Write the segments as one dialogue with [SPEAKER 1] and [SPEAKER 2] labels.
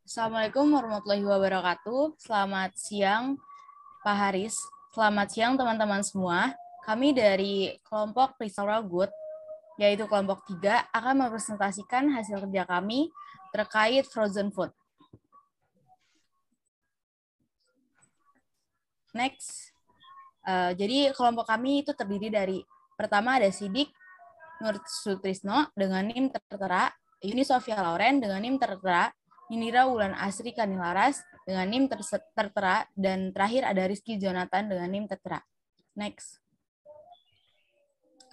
[SPEAKER 1] Assalamualaikum warahmatullahi wabarakatuh. Selamat siang, Pak Haris. Selamat siang, teman-teman semua. Kami dari kelompok Risora Good, yaitu kelompok 3, akan mempresentasikan hasil kerja kami terkait frozen food. Next. Jadi kelompok kami itu terdiri dari, pertama ada Sidik Nur Sutrisno dengan NIM tertera, Yuni Sofia Lauren dengan NIM tertera, Nindira Wulan Asri Kanilaras dengan NIM tertera, dan terakhir ada Rizky Jonathan dengan NIM tertera. Next.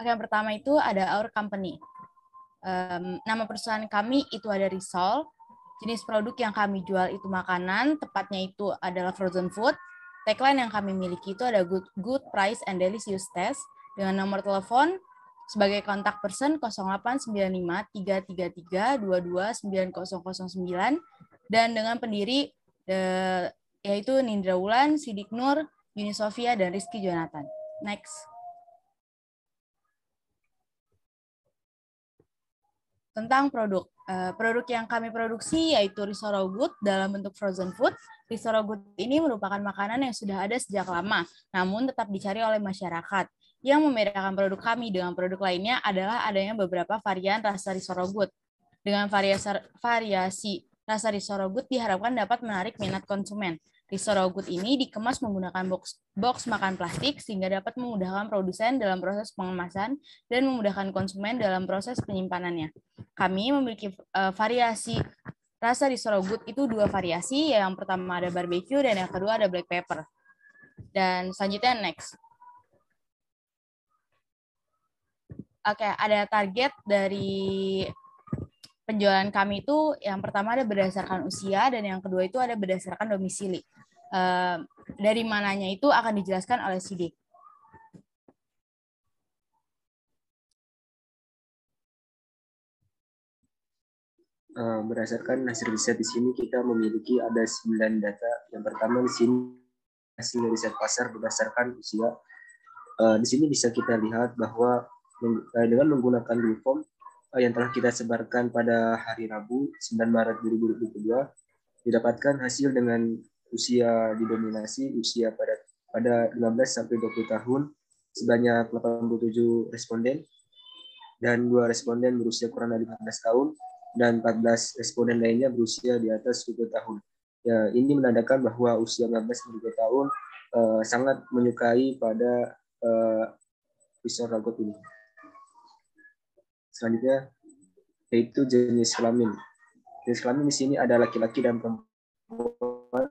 [SPEAKER 1] Yang pertama itu ada Our Company. Nama perusahaan kami itu ada Risol. Jenis produk yang kami jual itu makanan, tepatnya itu adalah frozen food. Tagline yang kami miliki itu ada good price and delicious taste, dengan nomor telepon sebagai kontak person 0895 333 22909, dan dengan pendiri yaitu Nindra Wulan, Sidik Nur, Yuni Sofia, dan Rizky Jonathan. Next. Tentang produk. Produk yang kami produksi yaitu Risora Good dalam bentuk frozen food. Risora Good ini merupakan makanan yang sudah ada sejak lama, namun tetap dicari oleh masyarakat. Yang membedakan produk kami dengan produk lainnya adalah adanya beberapa varian rasa Risora Good. Dengan variasi rasa Risora Good diharapkan dapat menarik minat konsumen. Risora Good ini dikemas menggunakan box makan plastik sehingga dapat memudahkan produsen dalam proses pengemasan dan memudahkan konsumen dalam proses penyimpanannya. Kami memiliki variasi rasa Risora Good itu 2 variasi. Yang pertama ada barbecue dan yang kedua ada black pepper. Dan selanjutnya next. Oke, ada target dari penjualan kami itu yang pertama ada berdasarkan usia dan yang kedua itu ada berdasarkan domisili. Dari mananya itu akan dijelaskan oleh Sidik.
[SPEAKER 2] Berdasarkan hasil riset di sini kita memiliki ada 9 data. Yang pertama di sini hasil riset pasar berdasarkan usia. Di sini bisa kita lihat bahwa dengan menggunakan Google Form yang telah kita sebarkan pada hari Rabu 9 Maret 2022 didapatkan hasil dengan usia didominasi usia pada 15 sampai 20 tahun sebanyak 87 responden dan 2 responden berusia kurang dari 15 tahun dan 14 responden lainnya berusia di atas 20 tahun. Ya, ini menandakan bahwa usia 15 20 tahun sangat menyukai pada Risora Good ini. Selanjutnya yaitu jenis kelamin. Jenis kelamin di sini ada laki-laki dan perempuan.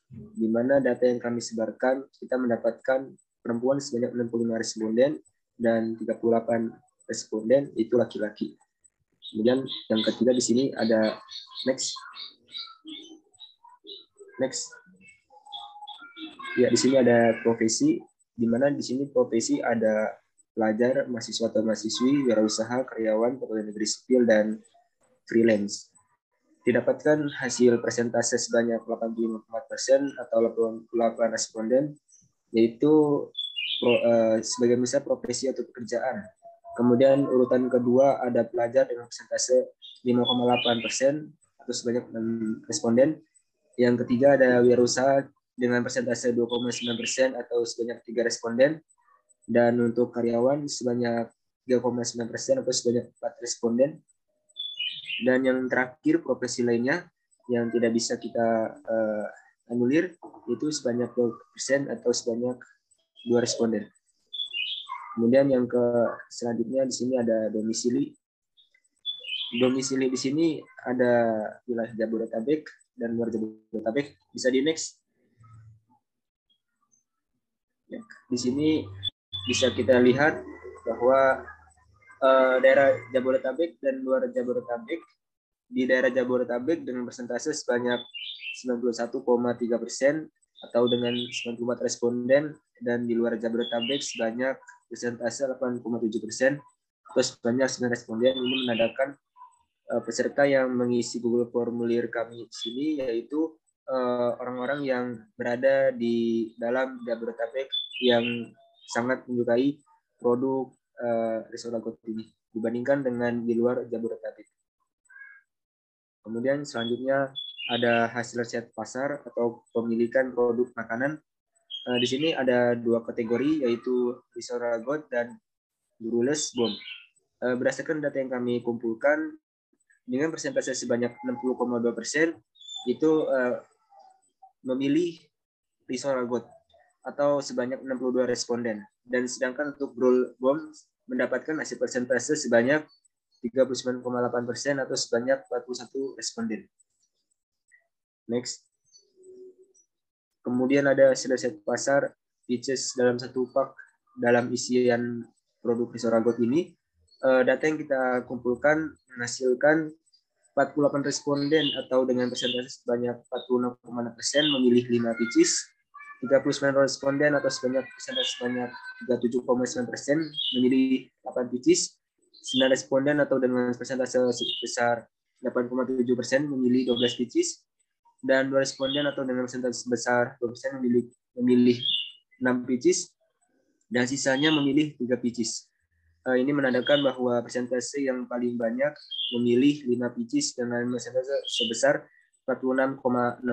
[SPEAKER 2] Di mana data yang kami sebarkan kita mendapatkan perempuan sebanyak 65 responden dan 38 responden itu laki-laki. Kemudian yang ketiga di sini ada next. Ya, di sini ada profesi, di mana di sini profesi ada pelajar, mahasiswa atau mahasiswi, wirausaha, karyawan, pegawai negeri sipil, dan freelance. Didapatkan hasil persentase sebanyak 84% atau 88 responden, yaitu sebagai misal profesi atau pekerjaan. Kemudian urutan kedua ada pelajar dengan persentase 5,8% atau sebanyak 6 responden. Yang ketiga ada wirausaha dengan persentase 2,9% atau sebanyak 3 responden. Dan untuk karyawan sebanyak 3,9% atau sebanyak 4 responden. Dan yang terakhir profesi lainnya yang tidak bisa kita anulir itu sebanyak 2% atau sebanyak 2 responden. Kemudian yang selanjutnya di sini ada domisili. Domisili di sini ada wilayah Jabodetabek dan luar Jabodetabek. Bisa di next. Ya, di sini bisa kita lihat bahwa daerah Jabodetabek dan luar Jabodetabek, di daerah Jabodetabek dengan persentase sebanyak 91,3% atau dengan 94 responden, dan di luar Jabodetabek sebanyak persentase 8,7% atau sebanyak 9 responden. Ini menandakan peserta yang mengisi Google Formulir kami di sini yaitu orang-orang yang berada di dalam Jabodetabek yang sangat menyukai produk Risora Good ini dibandingkan dengan di luar Jabodetabek. Kemudian selanjutnya ada hasil riset pasar atau pemilikan produk makanan. Di sini ada dua kategori, yaitu Risoragot dan Gurules Bom. Berdasarkan data yang kami kumpulkan, dengan persentase sebanyak 60,2% itu memilih Risoragot atau sebanyak 62 responden. Dan sedangkan untuk Brul Bom mendapatkan hasil persentase sebanyak 39,8% atau sebanyak 41 responden. Next. Kemudian ada hasil riset pasar pitches dalam satu pak dalam isian produk Risoragot ini. Data yang kita kumpulkan menghasilkan 48 responden atau dengan persentase sebanyak 46,6% memilih 5 pitches, 39 responden atau sebanyak persentase sebanyak 37,9% memilih 8 pitches, 9 responden atau dengan persentase sebesar 8,7% memilih 12 pitches, dan 2 responden atau dengan persentase sebesar 2% memilih 6 pitches, dan sisanya memilih 3 pitches. Ini menandakan bahwa persentase yang paling banyak memilih 5 pitches dengan persentase sebesar 46,6%.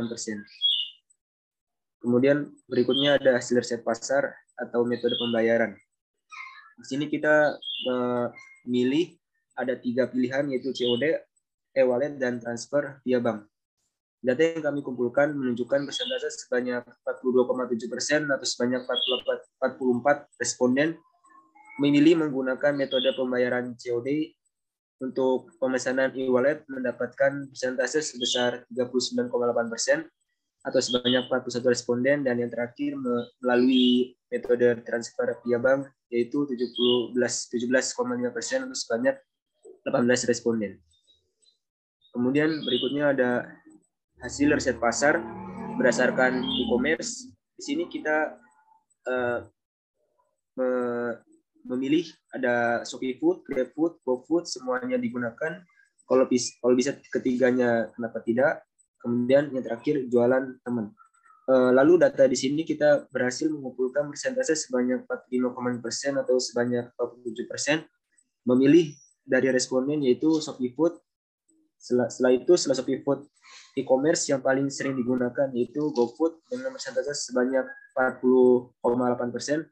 [SPEAKER 2] Kemudian berikutnya ada hasil riset pasar atau metode pembayaran. Di sini kita memilih ada 3 pilihan, yaitu COD, e-wallet, dan transfer via bank. Data yang kami kumpulkan menunjukkan persentase sebanyak 42,7% atau sebanyak 44 responden memilih menggunakan metode pembayaran COD. Untuk pemesanan e-wallet mendapatkan persentase sebesar 39,8% atau sebanyak 41 responden, dan yang terakhir melalui metode transfer via bank yaitu 17,5% atau sebanyak 18 responden. Kemudian berikutnya ada hasil riset pasar berdasarkan e-commerce. Di sini kita memilih ada Shopee Food, GrabFood, GoFood, semuanya digunakan. Kalau bisa ketiganya, kenapa tidak? Kemudian yang terakhir jualan teman. Lalu data di sini kita berhasil mengumpulkan persentase sebanyak 45,6% atau sebanyak 47% memilih dari responden, yaitu Shopee Food. Setelah Shopee Food, e-commerce yang paling sering digunakan yaitu GoFood dengan persentase sebanyak 40,8%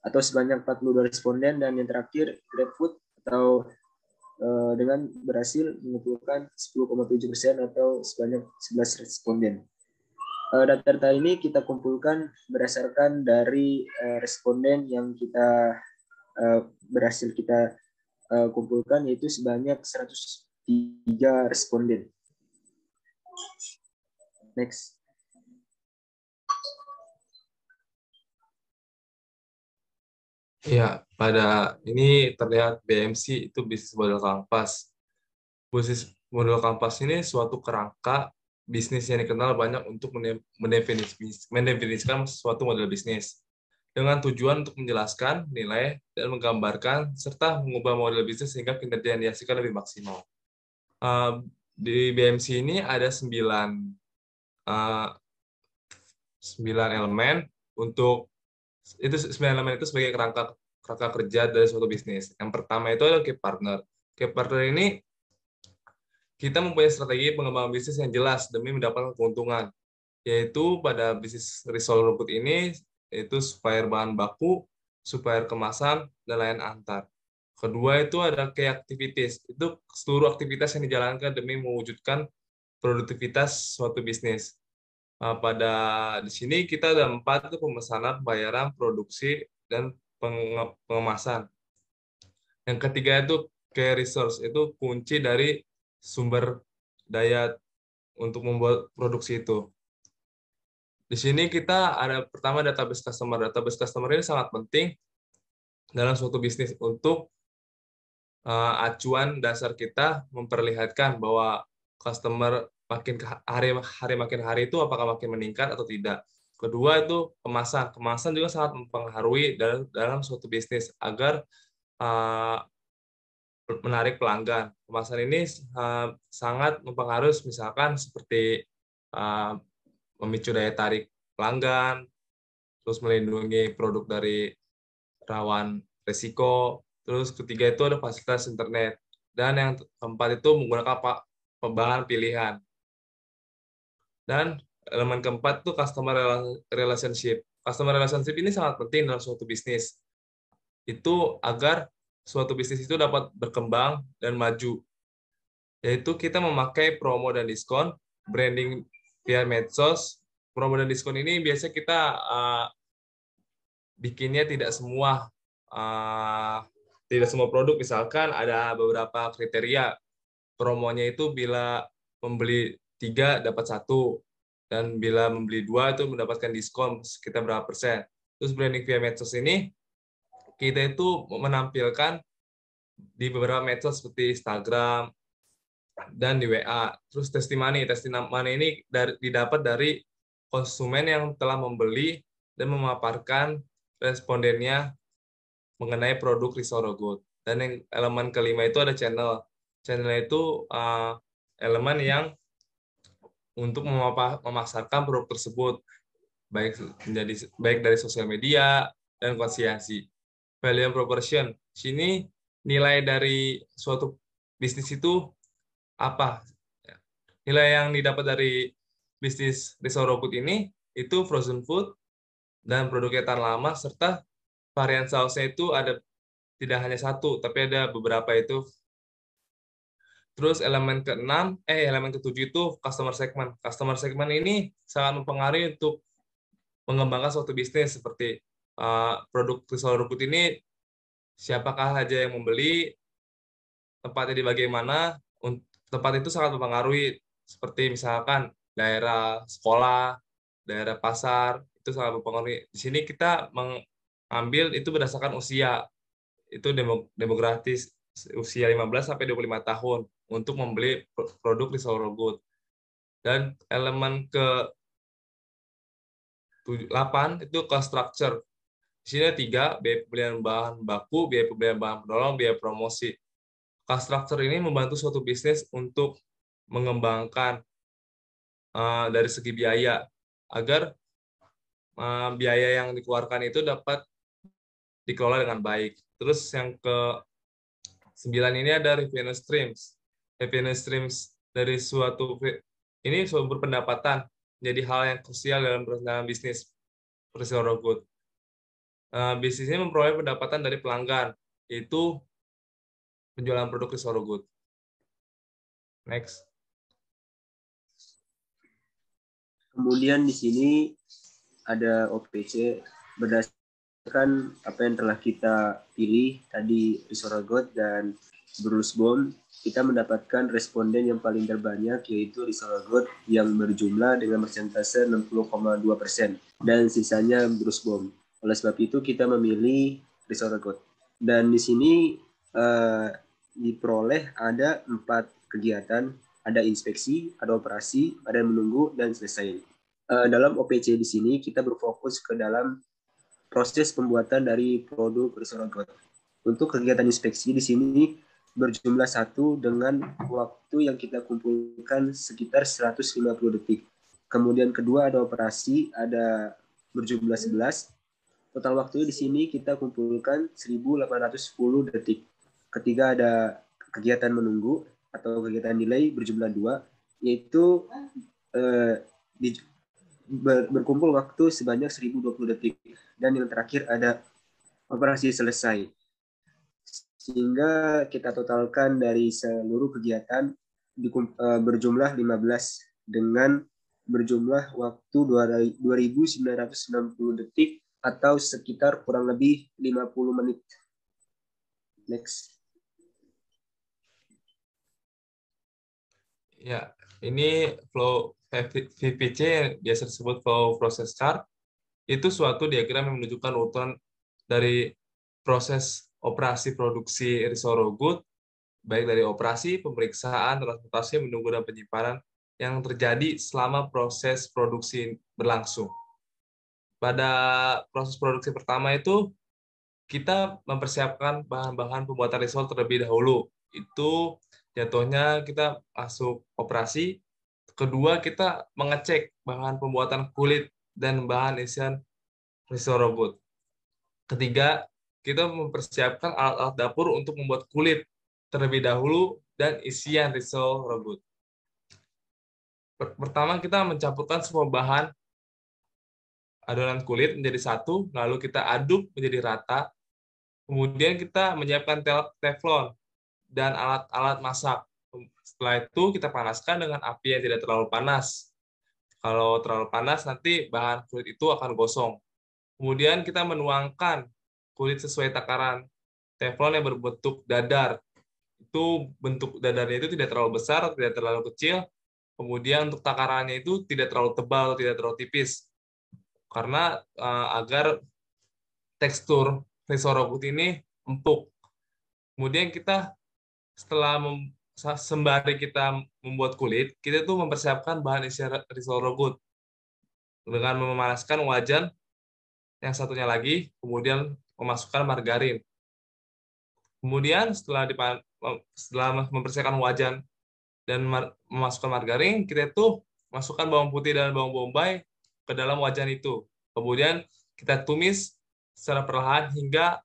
[SPEAKER 2] atau sebanyak 42 responden, dan yang terakhir GrabFood atau dengan berhasil mengumpulkan 10,7% atau sebanyak 11 responden. Data ini kita kumpulkan berdasarkan dari responden yang kita berhasil kita kumpulkan, yaitu sebanyak 103 responden. Next.
[SPEAKER 3] Ya, pada ini terlihat BMC itu bisnis model kanvas. Bisnis model kanvas ini suatu kerangka bisnis yang dikenal banyak untuk mendefinisikan suatu model bisnis dengan tujuan untuk menjelaskan, nilai, dan menggambarkan serta mengubah model bisnis sehingga kinerja yang dihasilkan lebih maksimal. Di BMC ini ada 9 elemen untuk itu 9 elemen itu sebagai kerangka kerja dari suatu bisnis. Yang pertama itu adalah key partner. Key partner ini kita mempunyai strategi pengembangan bisnis yang jelas demi mendapatkan keuntungan, yaitu pada bisnis risol rumput ini yaitu supplier bahan baku, supplier kemasan, dan layan antar. Kedua itu ada key activities, itu seluruh aktivitas yang dijalankan demi mewujudkan produktivitas suatu bisnis. Pada di sini kita ada 4, itu pemesanan, pembayaran, produksi, dan pengemasan. Yang ketiga itu key resource, itu kunci dari sumber daya untuk membuat produksi itu. Di sini kita ada pertama database customer. Database customer ini sangat penting dalam suatu bisnis untuk acuan dasar kita memperlihatkan bahwa customer makin makin hari itu apakah makin meningkat atau tidak. Kedua itu kemasan. Kemasan juga sangat mempengaruhi dalam suatu bisnis agar menarik pelanggan. Kemasan ini sangat mempengaruhi, misalkan seperti memicu daya tarik pelanggan, terus melindungi produk dari rawan risiko. Terus ketiga itu ada fasilitas internet. Dan yang keempat itu menggunakan bahan pilihan. Dan elemen keempat itu customer relationship. Customer relationship ini sangat penting dalam suatu bisnis. Itu agar suatu bisnis itu dapat berkembang dan maju. Yaitu kita memakai promo dan diskon, branding via medsos. Promo dan diskon ini biasanya kita bikinnya tidak semua produk. Misalkan ada beberapa kriteria. Promonya itu bila membeli 3 dapat 1, dan bila membeli 2 itu mendapatkan diskon sekitar berapa persen. Terus branding via medsos ini kita itu menampilkan di beberapa medsos seperti Instagram dan di WA. Terus testimoni ini didapat dari konsumen yang telah membeli dan memaparkan respondennya mengenai produk Risoro Good. Dan yang elemen kelima itu ada channel. Channel itu elemen yang untuk memasarkan produk tersebut, baik dari sosial media dan konsiasi. Value and proportion. Sini nilai dari suatu bisnis itu apa? Nilai yang didapat dari bisnis Risoro Good ini itu frozen food dan produknya tahan lama, serta varian sausnya itu ada tidak hanya satu, tapi ada beberapa itu. Terus elemen ketujuh itu customer segment. Customer segment ini sangat mempengaruhi untuk mengembangkan suatu bisnis, seperti produk Risoro Good ini siapakah saja yang membeli, tempatnya di bagaimana. Tempat itu sangat mempengaruhi, seperti misalkan daerah sekolah, daerah pasar, itu sangat mempengaruhi. Di sini kita mengambil itu berdasarkan usia. Itu demografis usia 15 sampai 25 tahun untuk membeli produk Risoro Good. Dan elemen ke-8 itu cost structure. Di sini ada 3, biaya pembelian bahan baku, biaya pembelian bahan penolong, biaya promosi. Cost structure ini membantu suatu bisnis untuk mengembangkan dari segi biaya, agar biaya yang dikeluarkan itu dapat dikelola dengan baik. Terus yang ke-9 ini ada revenue streams. Revenue streams dari suatu ini sumber pendapatan menjadi hal yang krusial dalam bisnis Risoro Good. Bisnis ini memperoleh pendapatan dari pelanggan, yaitu penjualan produk Risoro Good. Next.
[SPEAKER 2] Kemudian di sini ada OPC berdasarkan apa yang telah kita pilih tadi Risoro Good dan Bruce Bomb. Kita mendapatkan responden yang paling terbanyak, yaitu Risoro Good yang berjumlah dengan persentase 60,2% dan sisanya Bruce Bomb. Oleh sebab itu kita memilih Risoro Good. Dan di sini diperoleh ada 4 kegiatan. Ada inspeksi, ada operasi, ada menunggu, dan selesai. Dalam OPC di sini kita berfokus ke dalam proses pembuatan dari produk Risoro Good. Untuk kegiatan inspeksi di sini berjumlah 1 dengan waktu yang kita kumpulkan sekitar 150 detik. Kemudian kedua ada operasi, ada berjumlah 11. Total waktu di sini kita kumpulkan 1810 detik. Ketiga ada kegiatan menunggu atau kegiatan delay berjumlah 2, yaitu berkumpul waktu sebanyak 1020 detik. Dan yang terakhir ada operasi selesai. Sehingga kita totalkan dari seluruh kegiatan berjumlah 15 dengan berjumlah waktu 2.960 detik atau sekitar kurang lebih 50 menit. Next.
[SPEAKER 3] Ya, ini flow VPC yang biasa disebut flow process chart. Itu suatu diagram yang menunjukkan urutan dari proses operasi produksi Risoro Good, baik dari operasi, pemeriksaan, transportasi, menunggu, dan penyimpanan yang terjadi selama proses produksi berlangsung. Pada proses produksi pertama itu, kita mempersiapkan bahan-bahan pembuatan risol terlebih dahulu. Itu jatuhnya kita masuk operasi. Kedua, kita mengecek bahan pembuatan kulit dan bahan isian Risoro Good. Ketiga, kita mempersiapkan alat-alat dapur untuk membuat kulit terlebih dahulu dan isian Risoro Good. Pertama, kita mencampurkan semua bahan adonan kulit menjadi satu, lalu kita aduk menjadi rata. Kemudian kita menyiapkan teflon dan alat-alat masak. Setelah itu kita panaskan dengan api yang tidak terlalu panas. Kalau terlalu panas, nanti bahan kulit itu akan gosong. Kemudian kita menuangkan kulit sesuai takaran teflon yang berbentuk dadar. Itu bentuk dadarnya itu tidak terlalu besar, tidak terlalu kecil. Kemudian untuk takarannya itu tidak terlalu tebal, tidak terlalu tipis. Karena agar tekstur risotto ini empuk. Kemudian kita setelah sembari kita membuat kulit, kita tuh mempersiapkan bahan isi risotto dengan memanaskan wajan yang satunya lagi, kemudian memasukkan margarin. Kemudian setelah mempersiapkan wajan dan memasukkan margarin, kita tuh masukkan bawang putih dan bawang bombay ke dalam wajan itu. Kemudian kita tumis secara perlahan hingga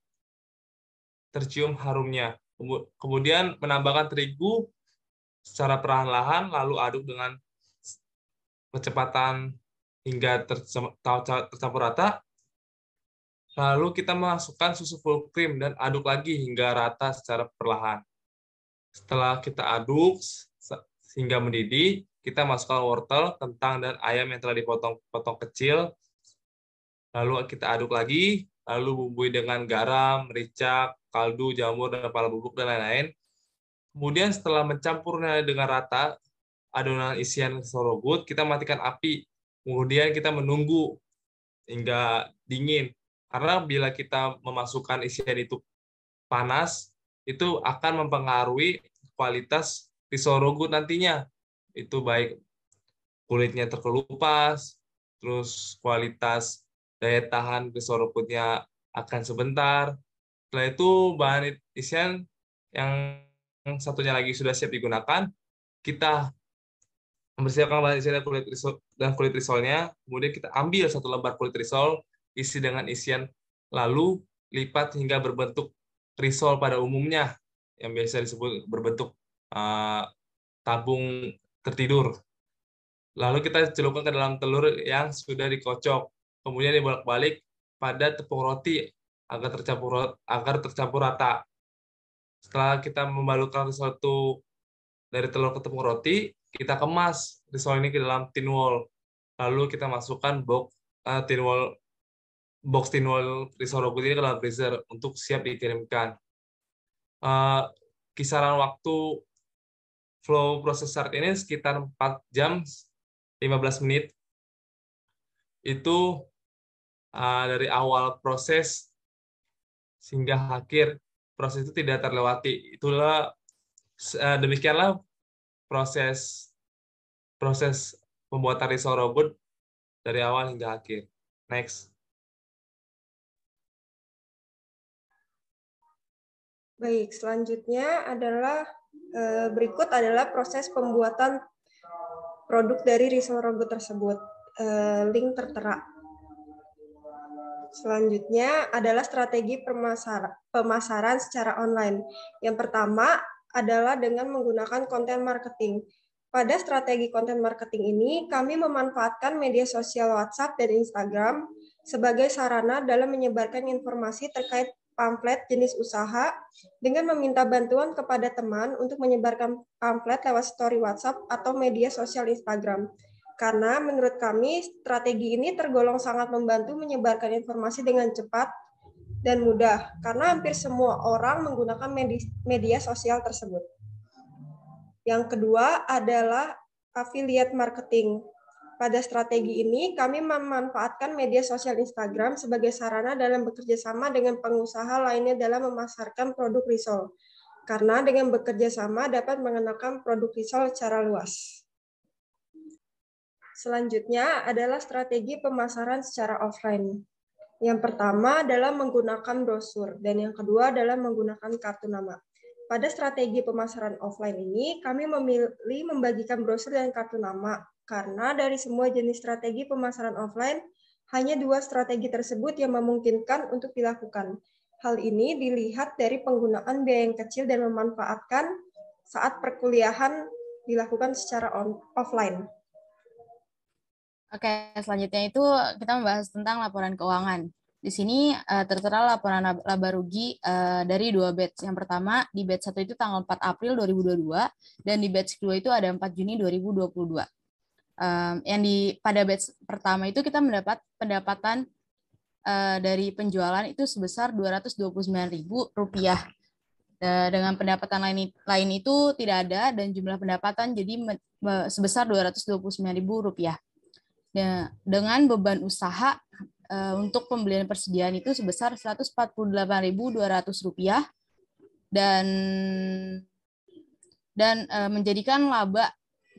[SPEAKER 3] tercium harumnya. Kemudian menambahkan terigu secara perlahan-lahan, lalu aduk dengan kecepatan hingga tercampur rata. Lalu kita masukkan susu full cream dan aduk lagi hingga rata secara perlahan. Setelah kita aduk hingga mendidih, kita masukkan wortel, kentang, dan ayam yang telah dipotong-potong kecil. Lalu kita aduk lagi, lalu bumbui dengan garam, merica, kaldu, jamur, dan kepala bubuk, dan lain-lain. Kemudian setelah mencampurnya dengan rata, adonan isian risotto, kita matikan api. Kemudian kita menunggu hingga dingin. Karena bila kita memasukkan isian itu panas, itu akan mempengaruhi kualitas risotto nantinya. Itu baik kulitnya terkelupas, terus kualitas daya tahan risotto-nya akan sebentar. Setelah itu bahan isian yang satunya lagi sudah siap digunakan, kita mempersiapkan bahan isian dan kulit risolnya, kemudian kita ambil satu lembar kulit risol, isi dengan isian, lalu lipat hingga berbentuk risol pada umumnya, yang biasa disebut berbentuk tabung tertidur. Lalu kita celupkan ke dalam telur yang sudah dikocok, kemudian dibolak-balik pada tepung roti agar tercampur rata. Setelah kita membalurkan risotto dari telur ke tepung roti, kita kemas risotto ini ke dalam tin wall. Lalu kita masukkan box tin wall risotto ini ke dalam freezer untuk siap dikirimkan. Kisaran waktu flow proses start ini sekitar 4 jam 15 menit. Itu dari awal proses hingga akhir proses itu tidak terlewati. Demikianlah proses pembuatan risotto dari awal hingga akhir. Next.
[SPEAKER 4] Baik, selanjutnya adalah berikut adalah proses pembuatan produk dari risotto tersebut. Link tertera. Selanjutnya adalah strategi pemasaran secara online. Yang pertama adalah dengan menggunakan konten marketing. Pada strategi konten marketing ini, kami memanfaatkan media sosial WhatsApp dan Instagram sebagai sarana dalam menyebarkan informasi terkait pamflet jenis usaha dengan meminta bantuan kepada teman untuk menyebarkan pamflet lewat story WhatsApp atau media sosial Instagram. Karena menurut kami strategi ini tergolong sangat membantu menyebarkan informasi dengan cepat dan mudah, karena hampir semua orang menggunakan media sosial tersebut. Yang kedua adalah affiliate marketing. Pada strategi ini, kami memanfaatkan media sosial Instagram sebagai sarana dalam bekerja sama dengan pengusaha lainnya dalam memasarkan produk risol. Karena dengan bekerja sama dapat mengenalkan produk risol secara luas. Selanjutnya adalah strategi pemasaran secara offline. Yang pertama adalah menggunakan brosur, dan yang kedua adalah menggunakan kartu nama. Pada strategi pemasaran offline ini, kami memilih membagikan brosur dan kartu nama, karena dari semua jenis strategi pemasaran offline, hanya 2 strategi tersebut yang memungkinkan untuk dilakukan. Hal ini dilihat dari penggunaan biaya yang kecil dan memanfaatkan saat perkuliahan dilakukan secara offline.
[SPEAKER 1] Oke, selanjutnya itu kita membahas tentang laporan keuangan. Di sini tertera laporan laba rugi dari 2 batch. Yang pertama, di batch 1 itu tanggal 4 April 2022, dan di batch 2 itu ada 4 Juni 2022. Pada batch pertama itu kita mendapat pendapatan dari penjualan itu sebesar Rp229.000. Dengan pendapatan lain itu tidak ada, dan jumlah pendapatan jadi sebesar Rp229.000. Dengan beban usaha untuk pembelian persediaan itu sebesar Rp148.200 dan menjadikan laba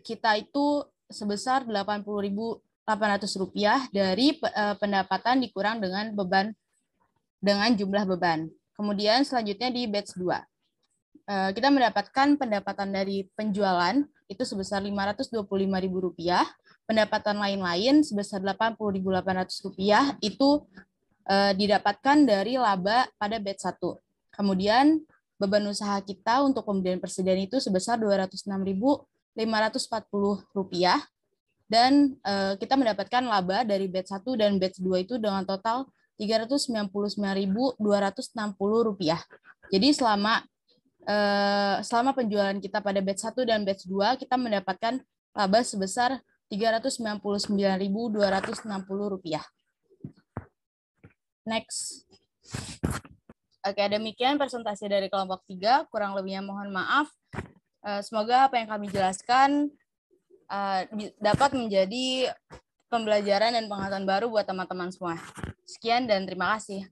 [SPEAKER 1] kita itu sebesar Rp80.800 dari pendapatan dikurang dengan jumlah beban. Kemudian selanjutnya di batch 2. Kita mendapatkan pendapatan dari penjualan itu sebesar Rp525.000. Pendapatan lain-lain sebesar Rp80.800 itu didapatkan dari laba pada batch 1. Kemudian beban usaha kita untuk pembelian persediaan itu sebesar Rp206.540, dan kita mendapatkan laba dari batch 1 dan batch 2 itu dengan total Rp399.260. Jadi selama penjualan kita pada batch 1 dan batch 2, kita mendapatkan laba sebesar Rp399.260. Next. Oke, demikian presentasi dari kelompok 3. Kurang lebihnya mohon maaf. Semoga apa yang kami jelaskan dapat menjadi pembelajaran dan pengetahuan baru buat teman-teman semua. Sekian dan terima kasih.